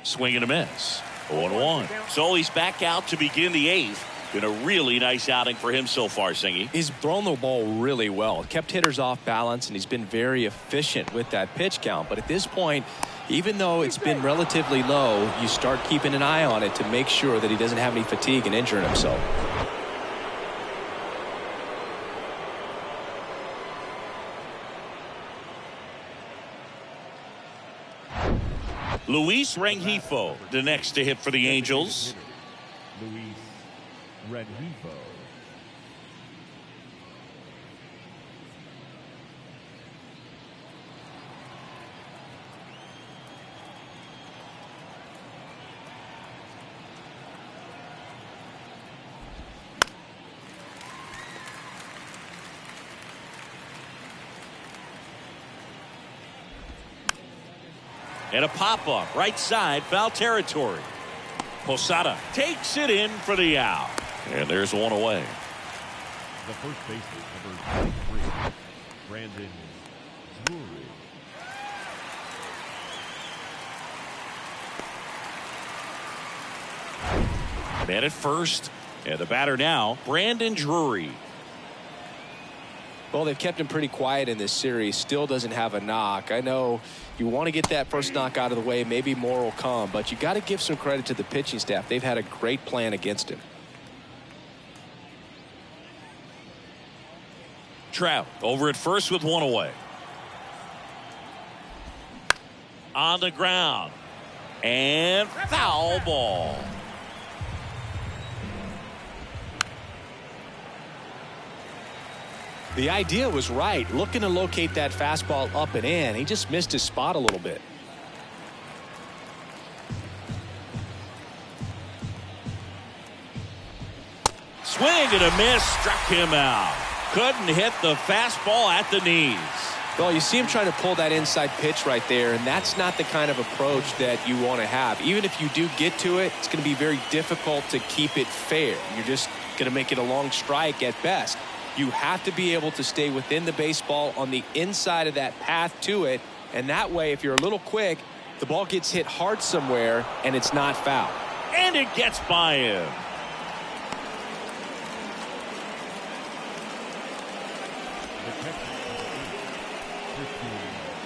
A: Swing and a miss. 0-1. So he's back out to begin the 8th. Been a really nice outing for him so far, Singy.
B: He's thrown the ball really well. Kept hitters off balance, and he's been very efficient with that pitch count. But at this point, even though it's been relatively low, you start keeping an eye on it to make sure that he doesn't have any fatigue and injuring himself.
A: Luis Rengifo, the next to hit for the Angels.
C: Luis Rengifo.
A: And a pop-up, right side, foul territory. Posada takes it in for the out. And there's one away.
C: The first baseman, number 23, Brandon Drury.
A: Man at first. And the batter now, Brandon Drury.
B: Well, they've kept him pretty quiet in this series. Still doesn't have a knock. I know you want to get that first knock out of the way. Maybe more will come. But you got to give some credit to the pitching staff. They've had a great plan against him.
A: Trout over at first with one away. On the ground. And foul ball.
B: The idea was right. Looking to locate that fastball up and in. He just missed his spot a little bit.
A: Swing and a miss. Struck him out. Couldn't hit the fastball at the knees.
B: Well, you see him trying to pull that inside pitch right there, and that's not the kind of approach that you want to have. Even if you do get to it, it's going to be very difficult to keep it fair. You're just going to make it a long strike at best. You have to be able to stay within the baseball on the inside of that path to it, and that way, if you're a little quick, the ball gets hit hard somewhere, and it's not foul.
A: And it gets by him.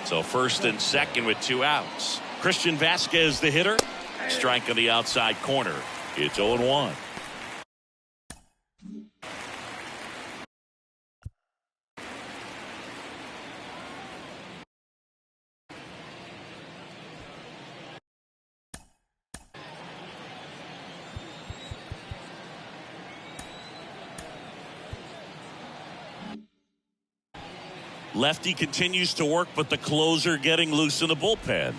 A: So first and second with 2 outs. Christian Vasquez, the hitter. Strike on the outside corner. It's 0-1. Lefty continues to work, but the closer getting loose in the bullpen.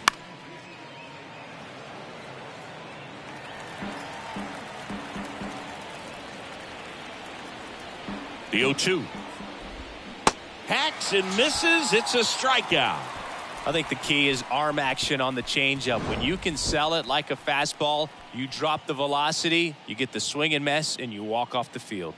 A: The 0-2. Hacks and misses. It's a strikeout.
B: I think the key is arm action on the changeup. When you can sell it like a fastball, you drop the velocity, you get the swing and miss, and you walk off the field.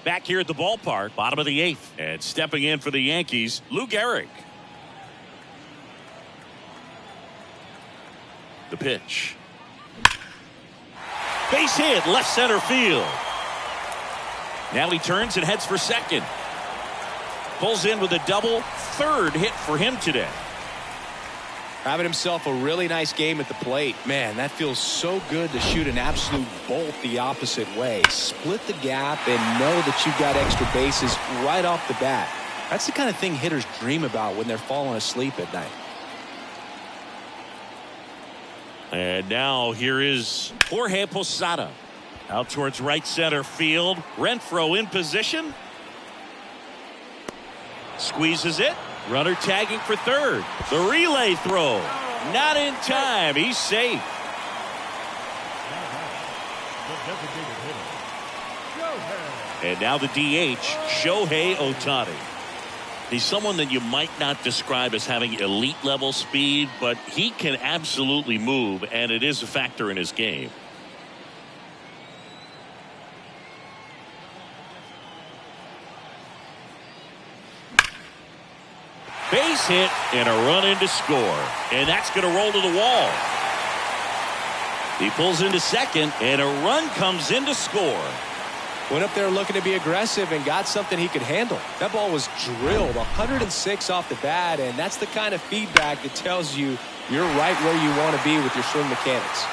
A: Back here at the ballpark, bottom of the 8th. And stepping in for the Yankees, Lou Gehrig. The pitch. Base hit, left center field. Now he turns and heads for second. Pulls in with a double, 3rd hit for him today.
B: Having himself a really nice game at the plate. Man, that feels so good to shoot an absolute bolt the opposite way. Split the gap and know that you've got extra bases right off the bat. That's the kind of thing hitters dream about when they're falling asleep at night.
A: And now here is Jorge Posada. Out towards right center field. Renfroe in position. Squeezes it. Runner tagging for 3rd. The relay throw. Not in time. He's safe. And now the DH, Shohei Ohtani. He's someone that you might not describe as having elite level speed, but he can absolutely move, and it is a factor in his game. Base hit and a run in to score. And that's going to roll to the wall. He pulls into second and a run comes in to score.
B: Went up there looking to be aggressive and got something he could handle. That ball was drilled 106 off the bat, and that's the kind of feedback that tells you you're right where you want to be with your swing mechanics.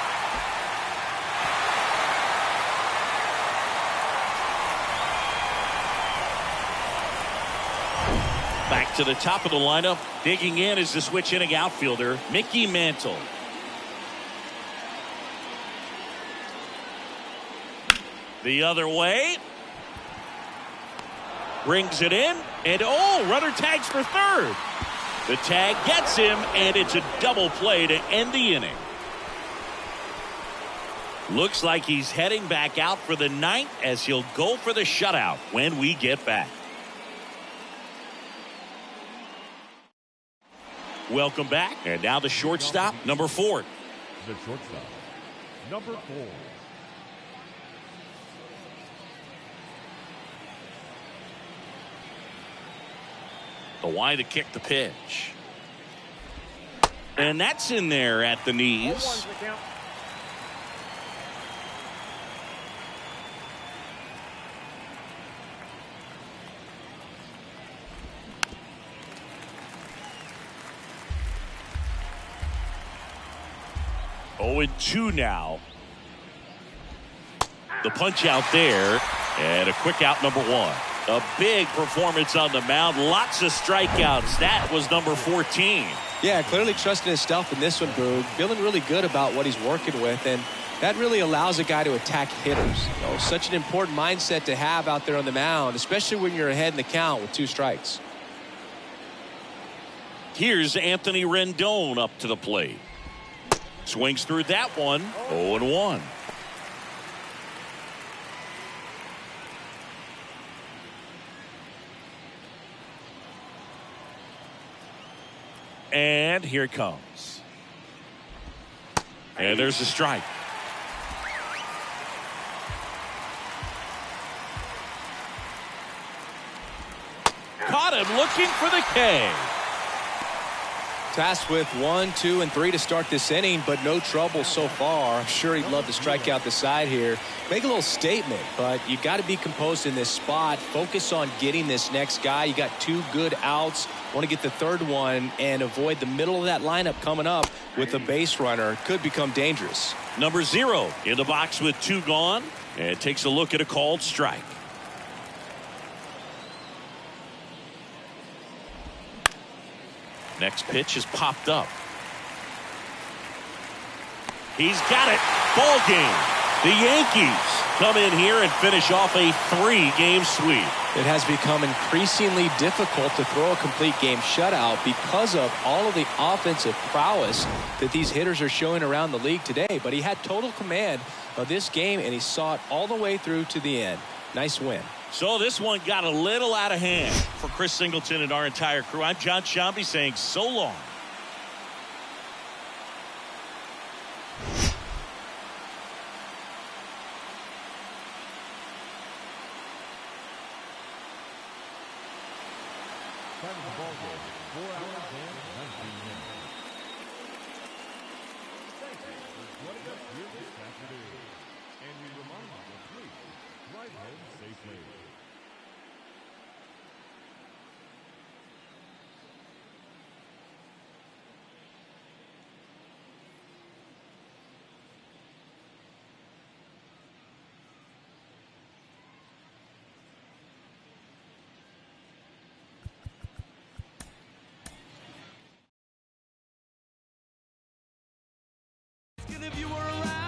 A: Back to the top of the lineup. Digging in is the switch hitting outfielder, Mickey Mantle. The other way. Brings it in. And runner tags for 3rd. The tag gets him, and it's a double play to end the inning. Looks like he's heading back out for the 9th as he'll go for the shutout when we get back. Welcome back. And now the shortstop, number 4.
C: The shortstop, number 4.
A: The wide to kick the pitch. And that's in there at the knees. Oh, and 2 now. The punch out there. And a quick out, number 1. A big performance on the mound. Lots of strikeouts. That was number 14.
B: Yeah, clearly trusting his stuff in this one, Boog. Feeling really good about what he's working with, and that really allows a guy to attack hitters. You know, such an important mindset to have out there on the mound, especially when you're ahead in the count with 2 strikes.
A: Here's Anthony Rendon up to the plate. Swings through that one. 0-1. And here it comes. And there's a strike. and looking for the K.
B: Tasked with 1, 2, and 3 to start this inning, but no trouble so far. I'm sure he'd love to strike out the side here. Make a little statement, but you got to be composed in this spot. Focus on getting this next guy. You got 2 good outs. Want to get the 3rd one and avoid the middle of that lineup coming up with a base runner. Could become dangerous.
A: Number 0 in the box with 2 gone, and takes a look at a called strike. Next pitch is popped up. He's got it. Ball game. The Yankees come in here and finish off a 3-game sweep.
B: It has become increasingly difficult to throw a complete game shutout because of all of the offensive prowess that these hitters are showing around the league today. But he had total command of this game, and he saw it all the way through to the end. Nice win.
A: So this one got a little out of hand. For Chris Singleton and our entire crew, I'm John Shambi saying so long.
C: Starting the ball game, 4 hours and 19 minutes. Thank you for joining us here this afternoon. And we remind you to please drive home safely.
D: If you were around.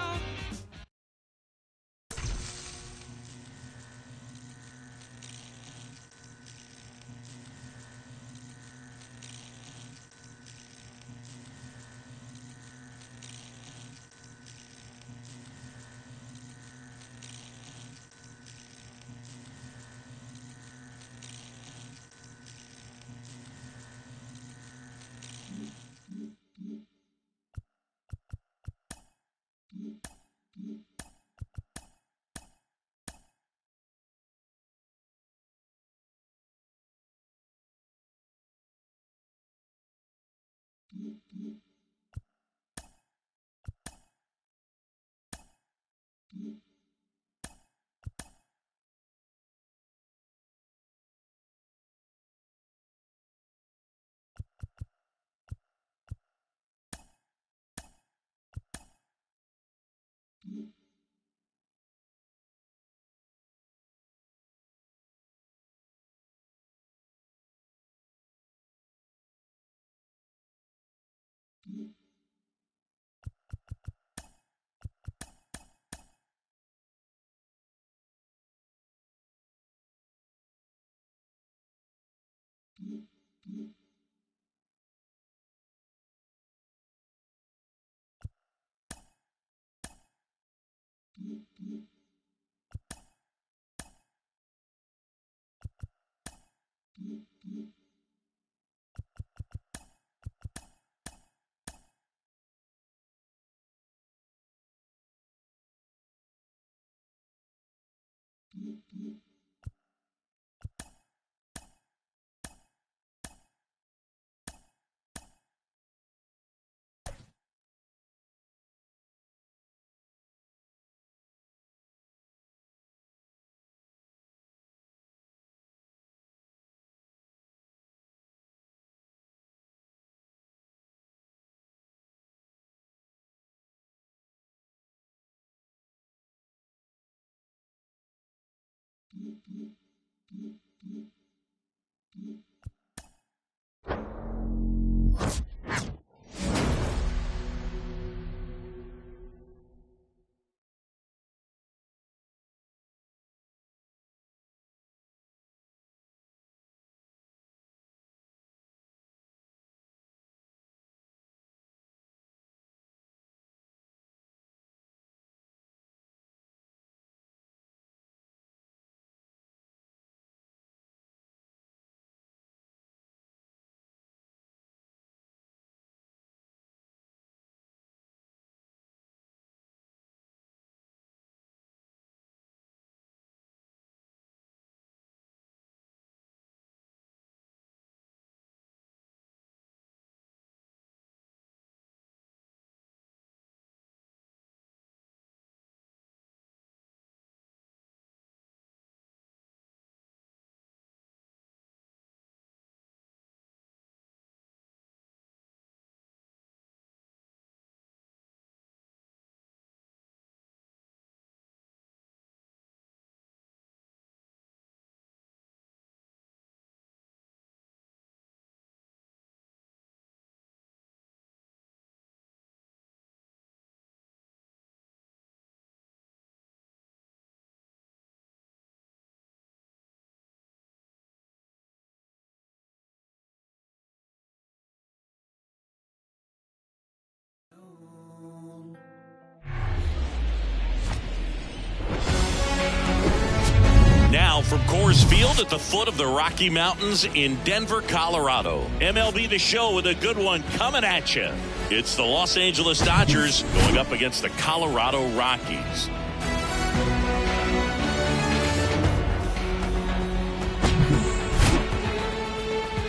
A: Coors Field at the foot of the Rocky Mountains in Denver, Colorado. MLB The Show with a good one coming at you. It's the Los Angeles Dodgers going up against the Colorado Rockies.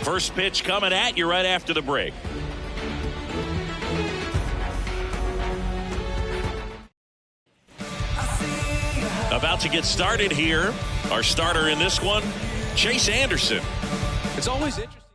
A: First pitch coming at you right after the break. About to get started here. Our starter in this one, Chase Anderson.
B: It's always interesting.